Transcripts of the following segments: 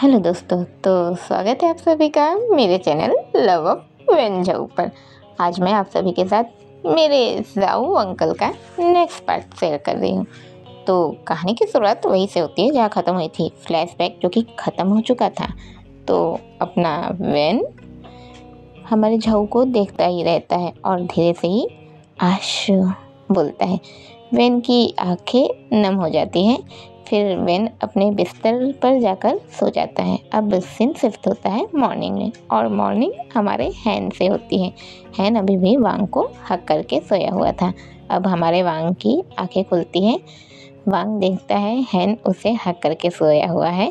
Hello दोस्तों, तो स्वागत है आप सभी का मेरे चैनल लव ऑफ वेन झाऊ पर। आज मैं आप सभी के साथ मेरे झाऊ अंकल का नेक्स्ट पार्ट शेयर कर रही हूँ। तो कहानी की शुरुआत वहीं से होती है जहाँ ख़त्म हुई थी। फ्लैशबैक जो कि ख़त्म हो चुका था। तो अपना वेन हमारे झाऊ को देखता ही रहता है और धीरे से ही आश बोलता है। वेन की आंखें नम हो जाती हैं। फिर वेन अपने बिस्तर पर जाकर सो जाता है। अब सीन शिफ्ट होता है मॉर्निंग में, और मॉर्निंग हमारे हैन से होती है। हैन अभी भी वांग को हक करके सोया हुआ था। अब हमारे वांग की आंखें खुलती हैं। वांग देखता है हैन उसे हक करके सोया हुआ है।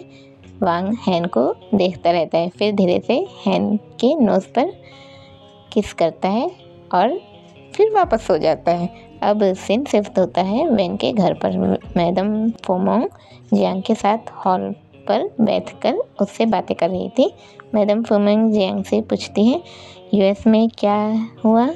वांग हैन को देखता रहता है। फिर धीरे से हैन के नोज़ पर किस करता है और फिर वापस सो जाता है। अब सीन शिफ्ट होता है वेन के घर पर। मैडम फोमोंग जियांग के साथ हॉल पर बैठकर उससे बातें कर रही थी। मैडम फोमोंग जियांग से पूछती है यूएस में क्या हुआ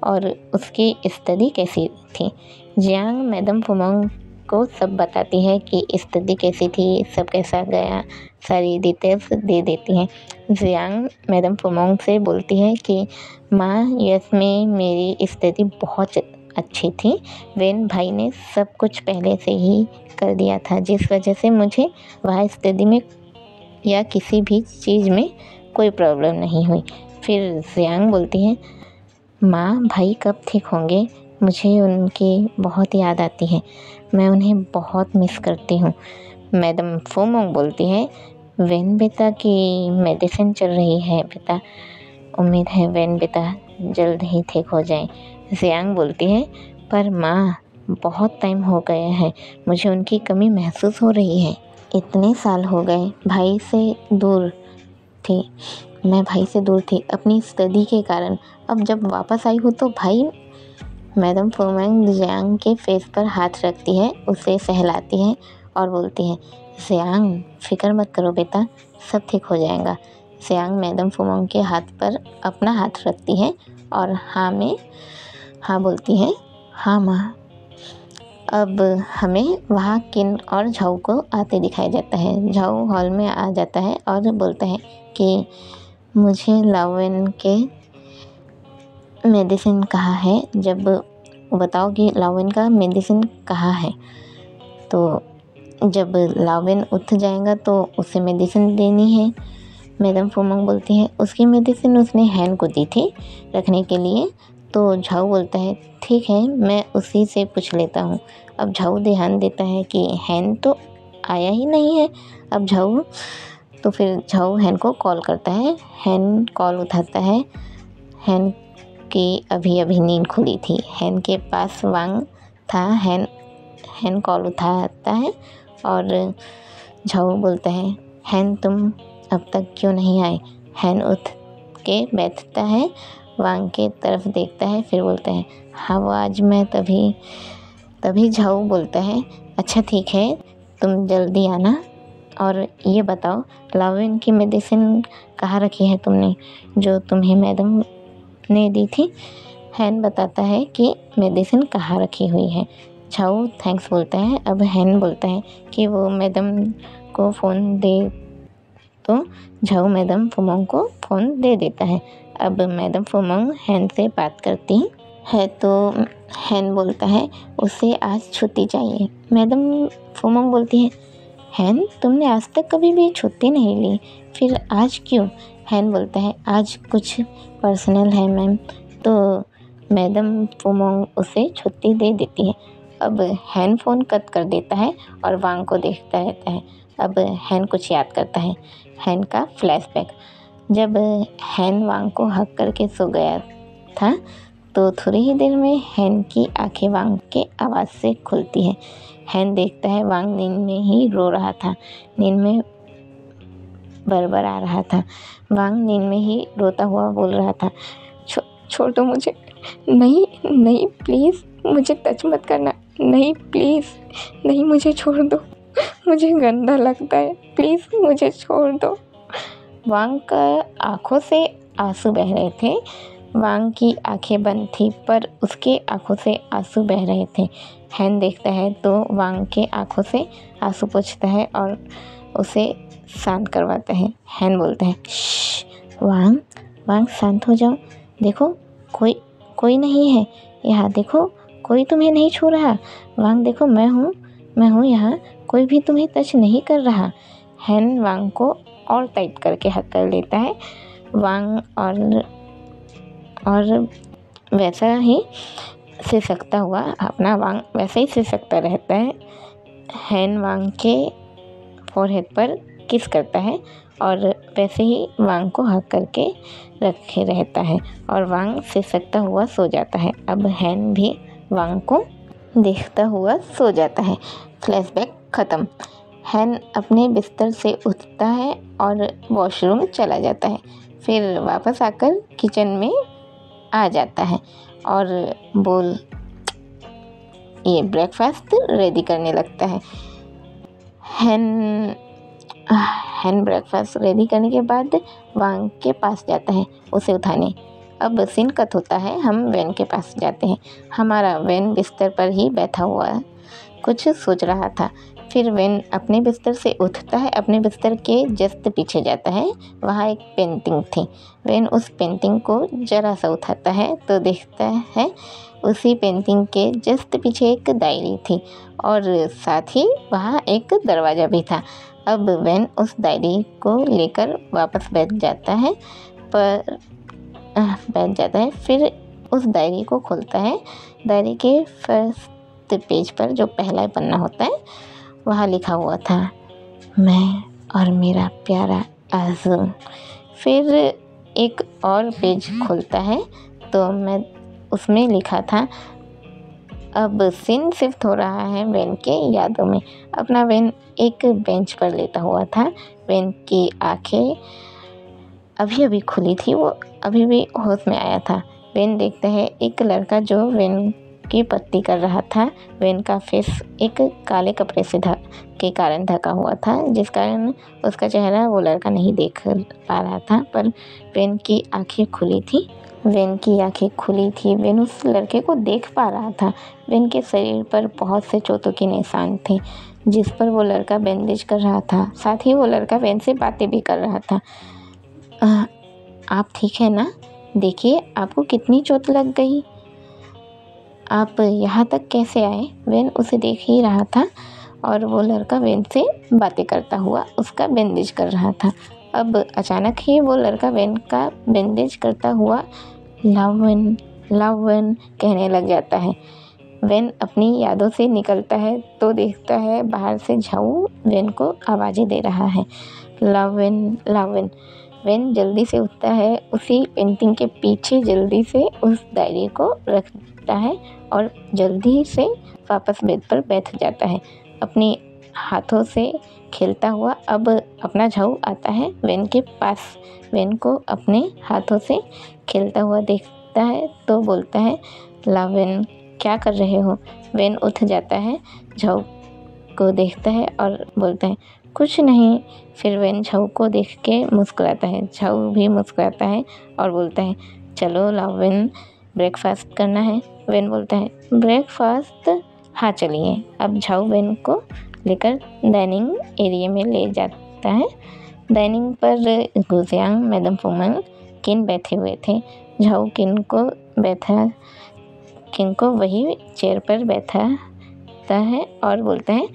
और उसकी स्टडी कैसी थी। जियांग मैडम फोमोंग को सब बताती है कि स्टडी कैसी थी, सब कैसा गया, सारी डिटेल्स दे देती हैं। जियांग मैडम फोमोंग से बोलती है कि माँ, यूएस में मेरी स्टडी बहुत अच्छी थी। वेन भाई ने सब कुछ पहले से ही कर दिया था, जिस वजह से मुझे वहाँ स्टडी में या किसी भी चीज़ में कोई प्रॉब्लम नहीं हुई। फिर जियांग बोलती है माँ, भाई कब ठीक होंगे? मुझे उनकी बहुत याद आती है। मैं उन्हें बहुत मिस करती हूँ। मैडम फोमोंग बोलती है वेन बेटा की मेडिसिन चल रही है बेटा। उम्मीद है वेन बेटा जल्द ही ठीक हो जाए। जियांग बोलती है पर माँ, बहुत टाइम हो गया है, मुझे उनकी कमी महसूस हो रही है। इतने साल हो गए भाई से दूर थी, मैं भाई से दूर थी अपनी स्टडी के कारण। अब जब वापस आई हूँ तो भाई। मैडम फोमोंग जियांग के फेस पर हाथ रखती है, उसे सहलाती है और बोलती है जियांग, फिक्र मत करो बेटा, सब ठीक हो जाएगा। जियांग मैडम फोमोंग के हाथ पर अपना हाथ रखती है और हाँ बोलती है। हाँ माँ। अब हमें वहाँ किन और झाऊ को आते दिखाया जाता है। झाऊ हॉल में आ जाता है और बोलता है कि मुझे लावेन के मेडिसिन कहाँ है, जब बताओ कि लावेन का मेडिसिन कहाँ है। तो जब लावेन उठ जाएगा तो उसे मेडिसिन देनी है। मैडम फोमोंग बोलती है उसकी मेडिसिन उसने हैन को दी थी रखने के लिए। तो झाऊ बोलता है ठीक है, मैं उसी से पूछ लेता हूँ। अब झाऊ ध्यान देता है कि हैन तो आया ही नहीं है। अब फिर झाऊ हैन को कॉल करता है। हैन कॉल उठाता है। हैन की अभी अभी नींद खुली थी। हैन के पास वांग था। हैन कॉल उठाता है और झाऊ बोलता है हैन, तुम अब तक क्यों नहीं आए? हैन उठ के बैठता है, वांग के तरफ देखता है, फिर बोलता है हाँ वो आज मैं तभी झाऊ बोलता है अच्छा ठीक है, तुम जल्दी आना। और ये बताओ लावेन की मेडिसिन कहाँ रखी है तुमने, जो तुम्हें मैडम ने दी थी? हैन बताता है कि मेडिसिन कहाँ रखी हुई है। झाऊ थैंक्स बोलता है। अब हैन बोलता है कि वो मैडम को फ़ोन दे, तो झाऊ मैडम फोमोंग को फ़ोन दे देता है। अब मैडम फोमोंग हैन से बात करती है तो हैन बोलता है उसे आज छुट्टी चाहिए। मैडम फोमोंग बोलती है हैन, तुमने आज तक कभी भी छुट्टी नहीं ली, फिर आज क्यों? हैन बोलता है आज कुछ पर्सनल है मैम। तो मैडम फोमोंग उसे छुट्टी दे देती है। अब हैन फ़ोन कट कर देता है और वांग को देखता रहता है। अब हैन कुछ याद करता है। हैन का फ्लैशबैक। जब हैन वांग को हक करके सो गया था तो थोड़ी ही देर में हैन की आंखें वांग के आवाज़ से खुलती है। हैन देखता है वांग नींद में ही रो रहा था, नींद में बरबर आ रहा था। वांग नींद में ही रोता हुआ बोल रहा था छोड़ दो मुझे, नहीं नहीं प्लीज़ मुझे टच मत करना, नहीं प्लीज़ नहीं, मुझे छोड़ दो, मुझे गंदा लगता है, प्लीज़ मुझे छोड़ दो। वांग का आँखों से आंसू बह रहे थे। वांग की आंखें बंद थी पर उसके आँखों से आंसू बह रहे थे। हैन देखता है तो वांग के आँखों से आंसू पोंछता है और उसे शांत करवाता है। हैन बोलता है, वांग वांग शांत हो जाओ, देखो कोई नहीं है यहाँ, देखो कोई तुम्हें नहीं छू रहा। वांग देखो मैं हूँ यहाँ, कोई भी तुम्हें टच नहीं कर रहा। हैन वांग को और टाइट करके हक कर लेता है। वांग और वैसा ही सिसकता हुआ अपना वांग वैसे ही सिसकता रहता है। हैन वांग के फोरहेड पर किस करता है और वैसे ही वांग को हक करके रखे रहता है और वांग सिसकता हुआ सो जाता है। अब हैन भी वांग को देखता हुआ सो जाता है। फ्लैशबैक ख़त्म। हैन अपने बिस्तर से उठता है और वॉशरूम चला जाता है। फिर वापस आकर किचन में आ जाता है और ये ब्रेकफास्ट रेडी करने लगता है। हैन ब्रेकफास्ट रेडी करने के बाद वांग के पास जाता है उसे उठाने। अब सीन कट होता है, हम वेन के पास जाते हैं। हमारा वेन बिस्तर पर ही बैठा हुआ कुछ सोच रहा था। फिर वेन अपने बिस्तर से उठता है, अपने बिस्तर के जस्ट पीछे जाता है। वहाँ एक पेंटिंग थी। वेन उस पेंटिंग को जरा सा उठाता है तो देखता है उसी पेंटिंग के जस्ट पीछे एक डायरी थी और साथ ही वहाँ एक दरवाज़ा भी था। अब वेन उस डायरी को लेकर वापस बैठ जाता है। फिर उस डायरी को खोलता है। डायरी के फर्स्ट पेज पर जो पहला पन्ना होता है वहाँ लिखा हुआ था, मैं और मेरा प्यारा आज़ू। फिर एक और पेज खोलता है तो मैं उसमें लिखा था, अब सीन शिफ्ट हो रहा है वेन के यादों में। अपना वेन एक बेंच पर लेटा हुआ था। वेन की आंखें अभी खुली थी, वो अभी भी होश में आया था। वेन देखता है एक लड़का जो वेन की पट्टी कर रहा था। वेन का फेस एक काले कपड़े से के कारण ढका हुआ था, जिस कारण उसका चेहरा वो लड़का नहीं देख पा रहा था, पर वेन की आंखें खुली थी। वेन उस लड़के को देख पा रहा था। वेन के शरीर पर बहुत से चोटों के निशान थे जिस पर वो लड़का बैंडेज कर रहा था। साथ ही वो लड़का वेन से बातें भी कर रहा था। आप ठीक है ना? देखिए आपको कितनी चोट लग गई, आप यहाँ तक कैसे आए? वेन उसे देख ही रहा था और वो लड़का वेन से बातें करता हुआ उसका बैंडेज कर रहा था। अब अचानक ही वो लड़का वेन का बैंडेज करता हुआ लव वेन कहने लग जाता है। वेन अपनी यादों से निकलता है तो देखता है बाहर से झाऊ वेन को आवाज़ें दे रहा है, लव वेन। वेन जल्दी से उठता है, उसी पेंटिंग के पीछे जल्दी से उस डायरी को रखता है और जल्दी से वापस बेड पर बैठ जाता है अपने हाथों से खेलता हुआ। अब अपना झाऊ आता है वेन के पास। वेन को अपने हाथों से खेलता हुआ देखता है तो बोलता है, लव वेन क्या कर रहे हो? वेन उठ जाता है, झाऊ को देखता है और बोलता है, कुछ नहीं। फिर वेन झाऊ को देख के मुस्कुराता है। झाऊ भी मुस्कुराता है और बोलता है, चलो लव वेन ब्रेकफास्ट करना है। वेन बोलता है, ब्रेकफास्ट? हाँ चलिए। अब झाऊ वेन को लेकर डाइनिंग एरिया में ले जाता है। डाइनिंग पर गुजियांग, मैडम फुमन, किन बैठे हुए थे। झाऊ किन को वही चेयर पर बैठाता है और बोलता है,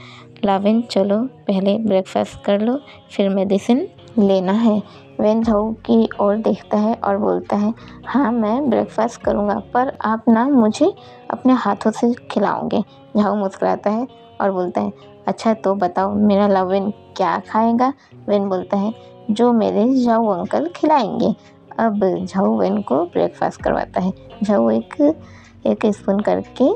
लावेन चलो पहले ब्रेकफास्ट कर लो, फिर मेडिसिन लेना है। वेन झाऊ की ओर देखता है और बोलता है, हाँ मैं ब्रेकफास्ट करूँगा, पर आप ना मुझे अपने हाथों से खिलाओगे। झाऊ मुस्कुराता है और बोलता है, अच्छा तो बताओ मेरा लवेन क्या खाएगा? वेन बोलता है, जो मेरे झाऊ अंकल खिलाएंगे। अब झाऊ वेन को ब्रेकफास्ट करवाता है। झाऊ एक स्पून करके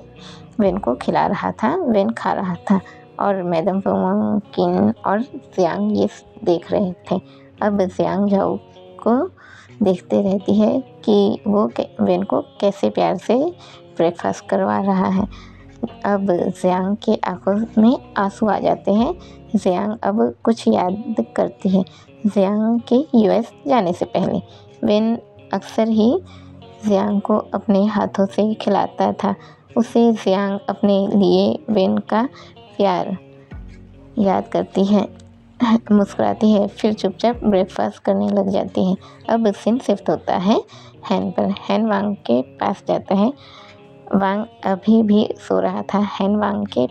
वेन को खिला रहा था। वेन खा रहा था और मैडम किन और जियांग ये देख रहे थे। अब जियांग झाऊ को देखते रहती है कि वो वेन को कैसे प्यार से ब्रेकफास्ट करवा रहा है। अब जियांग के आंखों में आंसू आ जाते हैं। जियांग अब कुछ याद करती है। जियांग के यूएस जाने से पहले वेन अक्सर ही जियांग को अपने हाथों से खिलाता था। उसे जियांग अपने लिए वेन का प्यार याद करती है। मुस्कुराती है, फिर चुपचाप ब्रेकफास्ट करने लग जाती है। अब सीन शिफ्ट होता है हैन पर। हैन वांग के पास जाता है। वांग अभी भी सो रहा था। हैन वांग के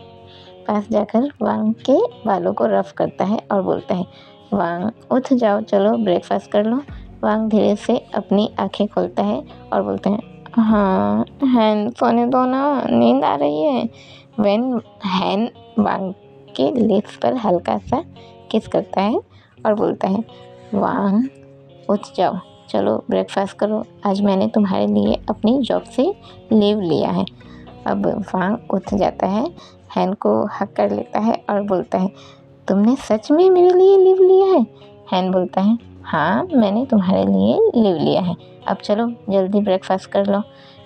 पास जाकर वांग के बालों को रफ करता है और बोलता है, वांग उठ जाओ, चलो ब्रेकफास्ट कर लो। वांग धीरे से अपनी आंखें खोलता है और बोलते हैं, हाँ हैन सोने दो ना, नींद आ रही है। हैन वांग के लिप्स पर हल्का सा किस करता है और बोलता है, वांग उठ जाओ, चलो ब्रेकफास्ट करो, आज मैंने तुम्हारे लिए अपनी जॉब से लीव लिया है। अब वांग उठ जाता है, हैन को हक कर लेता है और बोलता है, तुमने सच में मेरे लिए लीव लिया है? हैन बोलता है, हाँ मैंने तुम्हारे लिए लीव लिया है, अब चलो जल्दी ब्रेकफास्ट कर लो,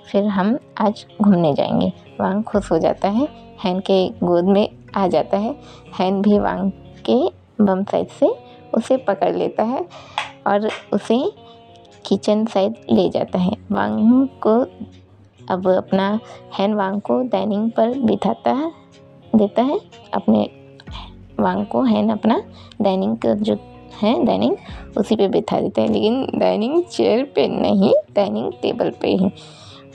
फिर हम आज घूमने जाएंगे। वांग खुश हो जाता है, हैन के गोद में आ जाता है। हैन भी वांग के बम साइड से उसे पकड़ लेता है और उसे किचन साइड ले जाता है। वांग को अब अपना हैन वांग को डाइनिंग पर देता है। अपने वांग को हैन अपना डाइनिंग का जो है डाइनिंग उसी पे बिठा देता है, लेकिन डाइनिंग चेयर पे नहीं, डाइनिंग टेबल पे ही।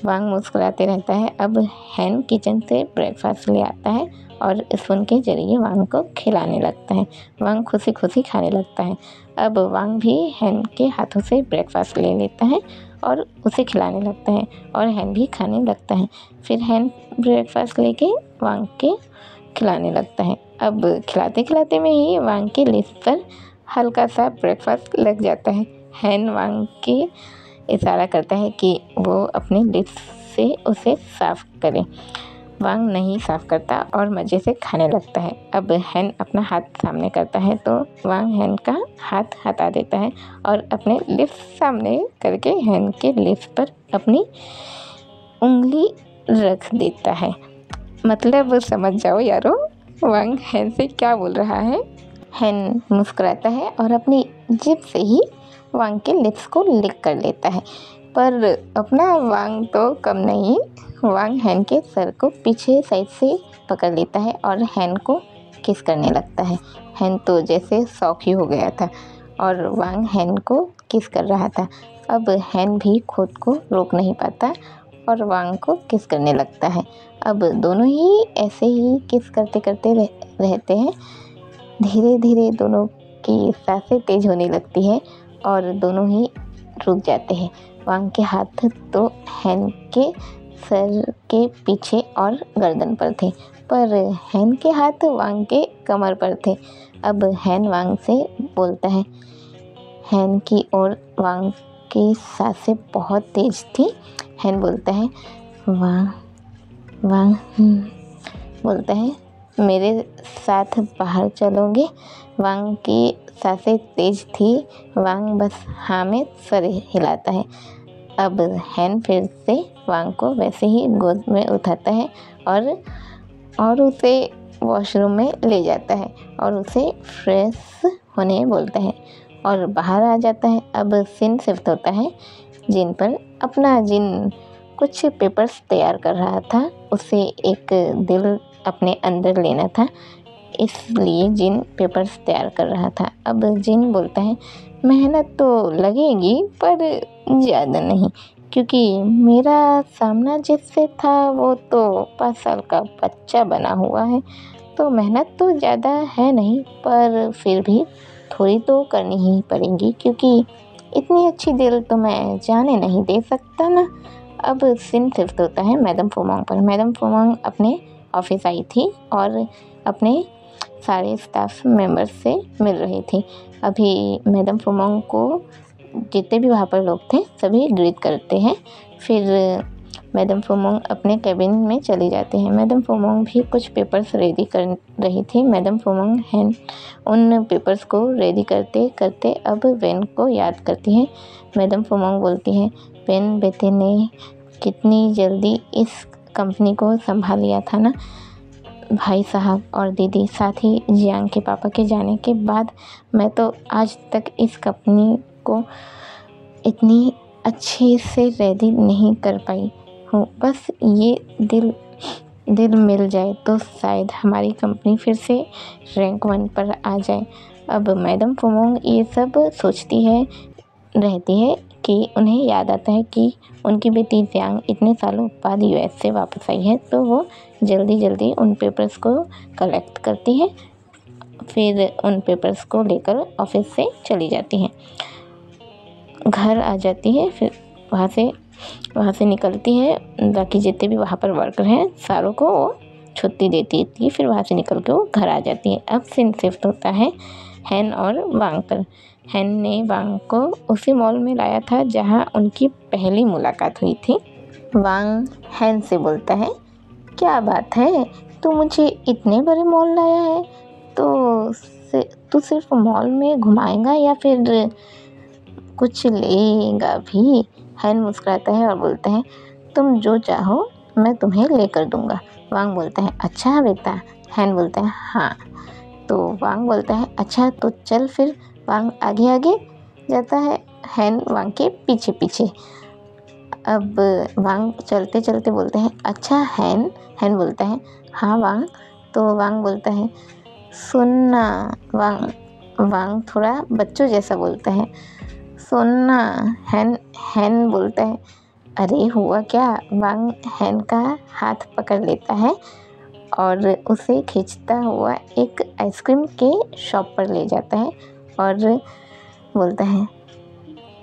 वांग मुस्कुराते रहता है। अब हैन किचन से ब्रेकफास्ट ले आता है और स्पून के जरिए वांग को खिलाने लगता है। वांग खुशी खुशी खाने लगता है। अब वांग भी हैन के हाथों से ब्रेकफास्ट ले लेता है और उसे खिलाने लगता है और हैन भी खाने लगता है। फिर हैन ब्रेकफास्ट लेके वांग के खिलाने लगता है। अब खिलाते खिलाते में ही वांग के लिप्स पर हल्का सा ब्रेकफास्ट लग जाता है। हैन वांग के इशारा करता है कि वो अपने लिप्स से उसे साफ करे। वांग नहीं साफ करता और मज़े से खाने लगता है। अब हैन अपना हाथ सामने करता है तो वांग हैन का हाथ हटा देता है और अपने लिप्स सामने करके हैन के लिप्स पर अपनी उंगली रख देता है। मतलब समझ जाओ यारो, वांग हैन से क्या बोल रहा है। हैन मुस्कुराता है और अपनी जिभ से ही वांग के लिप्स को लिक कर लेता है, पर अपना वांग तो कम नहीं। वांग हैन के सर को पीछे साइड से पकड़ लेता है और हैन को किस करने लगता है। हैन तो जैसे शॉक ही हो गया था और वांग हैन को किस कर रहा था। अब हैन भी खुद को रोक नहीं पाता और वांग को किस करने लगता है। अब दोनों ही ऐसे ही किस करते करते रहते हैं। धीरे धीरे दोनों की सांसें तेज होने लगती है और दोनों ही रुक जाते हैं। वांग के हाथ तो हैन के सर के पीछे और गर्दन पर थे, पर हैन के हाथ वांग के कमर पर थे। अब हैन वांग से बोलता है। हैन की ओर वांग की सांसें बहुत तेज थी। हैन बोलता है, वांग बोलता है, मेरे साथ बाहर चलोगे? वांग की सांसें तेज थी। वांग बस हाँ में सर हिलाता है। अब हैन फिर से वांग को वैसे ही गोद में उठाता है और उसे वॉशरूम में ले जाता है और उसे फ्रेश होने बोलता है और बाहर आ जाता है। अब सीन शिफ्ट होता है जिन पर। अपना जिन कुछ पेपर्स तैयार कर रहा था, उसे एक दिल अपने अंदर लेना था, इसलिए जिन पेपर्स तैयार कर रहा था। अब जिन बोलता है, मेहनत तो लगेगी पर ज़्यादा नहीं, क्योंकि मेरा सामना जिससे था वो तो 5 साल का बच्चा बना हुआ है, तो मेहनत तो ज़्यादा है नहीं, पर फिर भी थोड़ी तो करनी ही पड़ेगी, क्योंकि इतनी अच्छी दिल तो मैं जाने नहीं दे सकता ना। अब सीन शिफ्ट होता है मैडम फोमोंग पर। मैडम फोमोंग अपने ऑफिस आई थी और अपने सारे स्टाफ मेंबर्स से मिल रही थी। अभी मैडम फोमोंग को जितने भी वहाँ पर लोग थे सभी ग्रीट करते हैं। फिर मैडम फोमोंग अपने कैबिन में चली जाती हैं। मैडम फोमोंग भी कुछ पेपर्स रेडी कर रही थी। मैडम फोमोंग हैं उन पेपर्स को रेडी करते करते अब वेन को याद करती हैं। मैडम फोमोंग बोलती हैं, वेन बेटे ने कितनी जल्दी इस कंपनी को संभाल लिया था ना। भाई साहब और दीदी, साथ ही जियांग के पापा के जाने के बाद मैं तो आज तक इस कंपनी को इतनी अच्छे से रेडी नहीं कर पाई हूँ। बस ये दिल मिल जाए तो शायद हमारी कंपनी फिर से रैंक 1 पर आ जाए। अब मैडम फुमोंग ये सब सोचती रहती है कि उन्हें याद आता है कि उनकी बेटी जियांग इतने सालों बाद यूएस से वापस आई है, तो वो जल्दी जल्दी उन पेपर्स को कलेक्ट करती है। फिर उन पेपर्स को लेकर ऑफिस से चली जाती है, घर आ जाती है। फिर वहाँ से निकलती है। बाकी जितने भी वहाँ पर वर्कर हैं सारों को वो छुट्टी देती थी। फिर वहाँ से निकल के वो घर आ जाती है। अब सीन शिफ्ट होता है हैन और वांग पर। हैन ने वांग को उसी मॉल में लाया था जहाँ उनकी पहली मुलाकात हुई थी। वांग हैन से बोलता है, क्या बात है, तू मुझे इतने बड़े मॉल लाया है, तो तू सिर्फ मॉल में घुमाएगा या फिर कुछ लेगा भी? हैन मुस्कुराता है और बोलता है, तुम जो चाहो मैं तुम्हें लेकर दूंगा। वांग बोलता है, अच्छा बेटा। हैन बोलता है, हाँ। तो वांग बोलता है, अच्छा तो चल फिर। वांग आगे आगे जाता है, हैन वांग के पीछे पीछे। अब वांग चलते चलते बोलते हैं, अच्छा हैन। हैन बोलता है, हाँ वांग। तो वांग बोलता है, सुनना। वांग थोड़ा बच्चों जैसा बोलता है, सुनना। हैन बोलता है, अरे हुआ क्या? वांग हैन का हाथ पकड़ लेता है और उसे खींचता हुआ एक आइसक्रीम के शॉप पर ले जाता है और बोलता है,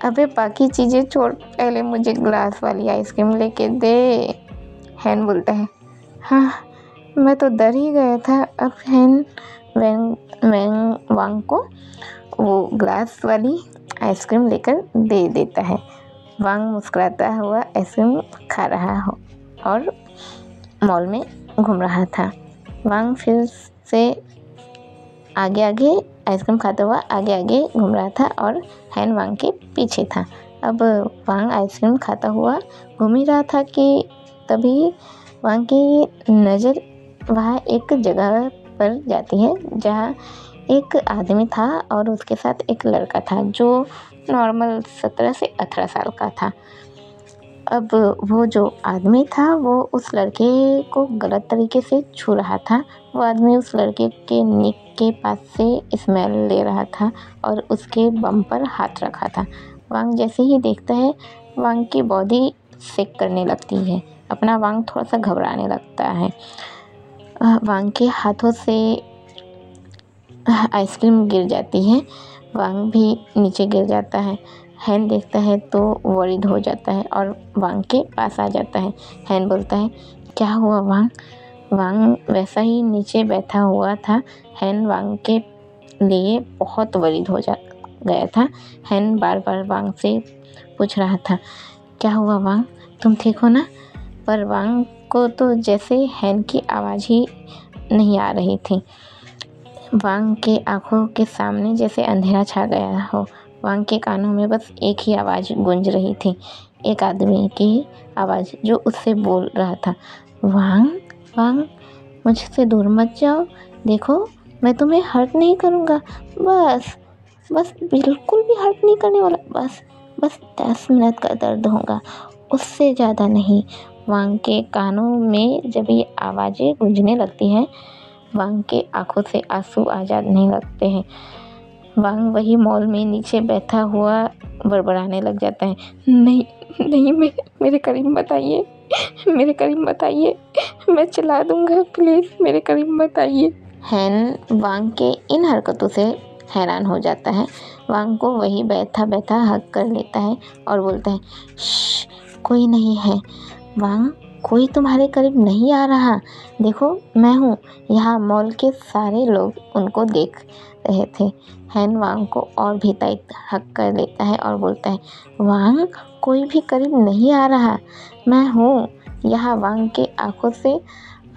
अबे बाकी चीज़ें छोड़, पहले मुझे ग्लास वाली आइसक्रीम लेके दे। हैन बोलता है, हाँ मैं तो डर ही गया था। अब हैन वांग को वो ग्लास वाली आइसक्रीम लेकर दे देता है। वांग मुस्कुराता हुआ आइसक्रीम खा रहा हो और मॉल में घूम रहा था। वांग फिर से आगे आगे आइसक्रीम खाता हुआ आगे आगे घूम रहा था और हैन वांग के पीछे था। अब वांग आइसक्रीम खाता हुआ घूम ही रहा था कि तभी वांग की नज़र वहाँ एक जगह पर जाती है जहाँ एक आदमी था और उसके साथ एक लड़का था जो नॉर्मल 17 से 18 साल का था। अब वो जो आदमी था वो उस लड़के को गलत तरीके से छू रहा था। वो आदमी उस लड़के के निक के पास से स्मेल ले रहा था और उसके बम पर हाथ रखा था। वांग जैसे ही देखता है, वांग की बॉडी शेक करने लगती है। अपना वांग थोड़ा सा घबराने लगता है। वांग के हाथों से आइसक्रीम गिर जाती है। वांग भी नीचे गिर जाता है। हैन देखता है तो वरीड हो जाता है और वांग के पास आ जाता है। हैन बोलता है, क्या हुआ वांग? वांग वैसा ही नीचे बैठा हुआ था। हैन वांग के लिए बहुत वरीड हो गया था। हैन बार बार वांग से पूछ रहा था, क्या हुआ वांग, तुम ठीक हो ना? पर वांग को तो जैसे हैन की आवाज़ ही नहीं आ रही थी। वांग के आंखों के सामने जैसे अंधेरा छा गया हो। वांग के कानों में बस एक ही आवाज़ गूंज रही थी, एक आदमी की आवाज़ जो उससे बोल रहा था, वांग वांग मुझसे दूर मत जाओ, देखो मैं तुम्हें हर्ट नहीं करूँगा, बस बस बिल्कुल भी हर्ट नहीं करने वाला, बस 10 मिनट का दर्द होगा, उससे ज़्यादा नहीं। वांग के कानों में जब ये आवाज़ें गूंजने लगती हैं, वांग के आंखों से आंसू आ जाने लगते हैं। वांग वही मॉल में नीचे बैठा हुआ बड़बड़ाने लग जाता है, नहीं नहीं, मेरे करीब मत आइए, मेरे करीब मत आइए, मैं चिल्ला दूंगा, प्लीज़ मेरे करीब मत आइए। हैन वांग के इन हरकतों से हैरान हो जाता है। वांग को वही बैठा बैठा हक कर लेता है और बोलता है, कोई नहीं है वांग, कोई तुम्हारे करीब नहीं आ रहा, देखो मैं हूँ यहाँ। मॉल के सारे लोग उनको देख रहे थे। हैन वांग को और भी टाइट हक कर लेता है और बोलता है, वांग कोई भी करीब नहीं आ रहा, मैं हूँ यहाँ। वांग के आंखों से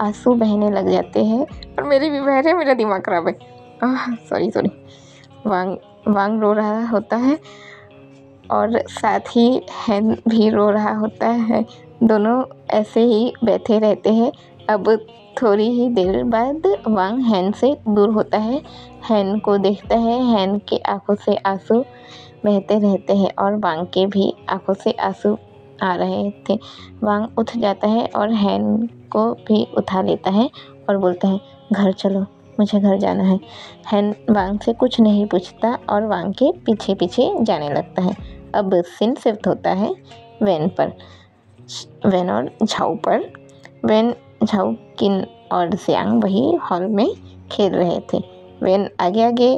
आंसू बहने लग जाते हैं और मेरी भी बह रहे, मेरा दिमाग खराब है। सॉरी। वांग रो रहा होता है और साथ ही हैन भी रो रहा होता है। दोनों ऐसे ही बैठे रहते हैं। अब थोड़ी ही देर बाद वांग हैन से दूर होता है, हैन को देखता है। हैन के आंखों से आंसू बहते रहते हैं और वांग के भी आंखों से आंसू आ रहे थे। वांग उठ जाता है और हैन को भी उठा लेता है और बोलता है, घर चलो, मुझे घर जाना है। हैन वांग से कुछ नहीं पूछता और वांग के पीछे पीछे जाने लगता है। अब सीन शिफ्ट होता है वेन पर, वेन और झाऊ पर। वेन, झाऊ, किन और जियांग वही हॉल में खेल रहे थे। वेन आगे आगे,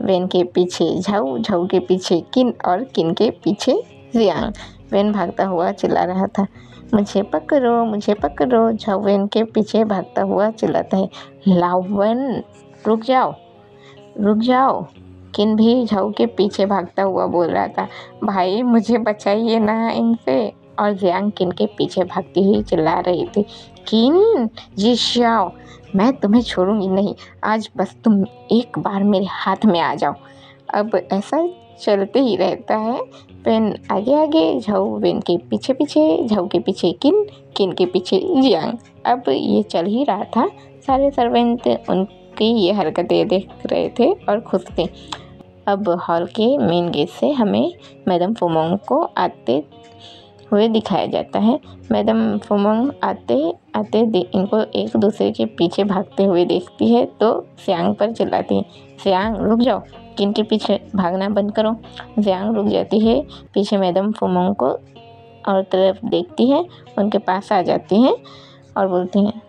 वेन के पीछे झाऊ, झाऊ के पीछे किन और किन के पीछे जियांग। वेन भागता हुआ चिल्ला रहा था, मुझे पकड़ो, मुझे पकड़ो। झाऊ वेन के पीछे भागता हुआ चिल्लाता है, लाओ वेन, रुक जाओ, रुक जाओ। किन भी झाऊ के पीछे भागता हुआ बोल रहा था, भाई मुझे बचाइए ना इनसे। और जियांग किन के पीछे भागती हुई चिल्ला रही थी, किन, जी शाओ, मैं तुम्हें छोड़ूंगी नहीं, आज बस तुम एक बार मेरे हाथ में आ जाओ। अब ऐसा चलते ही रहता है। वेन आगे आगे, झाऊ वेन के पीछे पीछे, झाऊ के पीछे किन, किन के पीछे जियांग। अब ये चल ही रहा था। सारे सर्वेंट उनकी ये हरकतें देख रहे थे और खुश थे। अब हॉल के मेन गेट से हमें मैडम फोमोंग को आते हुए दिखाया जाता है। मैडम फोमोंग आते आते इनको एक दूसरे के पीछे भागते हुए देखती है तो जियांग पर चिल्लाती है, जियांग रुक जाओ, किन के पीछे भागना बंद करो। जियांग रुक जाती है, पीछे मैडम फोमोंग को और तरफ देखती है, उनके पास आ जाती है और बोलती हैं,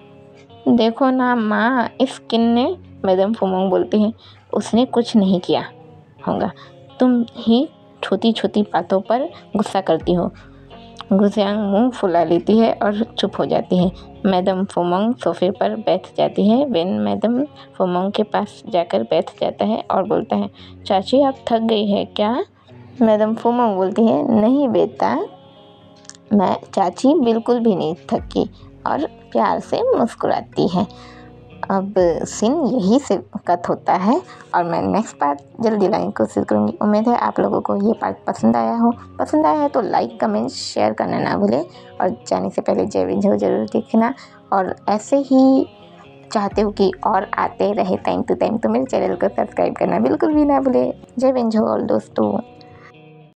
देखो ना माँ, इस किन ने, मैडम फोमोंग बोलती हैं, उसने कुछ नहीं किया होगा, तुम ही छोटी छोटी बातों पर गुस्सा करती हो। जियांग मुंह फुला लेती है और चुप हो जाती है। मैडम फोमोंग सोफे पर बैठ जाती है। वेन मैडम फोमोंग के पास जाकर बैठ जाता है और बोलता है, चाची आप थक गई है क्या? मैडम फोमोंग बोलती है, नहीं बेटा, मैं चाची बिल्कुल भी नहीं थकी, और प्यार से मुस्कुराती है। अब सीन यही से कट होता है और मैं नेक्स्ट पार्ट जल्दी लाने की कोशिश करूँगी। उम्मीद है आप लोगों को ये पार्ट पसंद आया हो। पसंद आया है तो लाइक, कमेंट, शेयर करना ना भूलें और जाने से पहले जय विंझो ज़रूर देखना। और ऐसे ही चाहते हो कि और आते रहे टाइम टू टाइम तो मेरे चैनल को सब्सक्राइब करना बिल्कुल भी ना भूलें। जय विंझो और दोस्तों।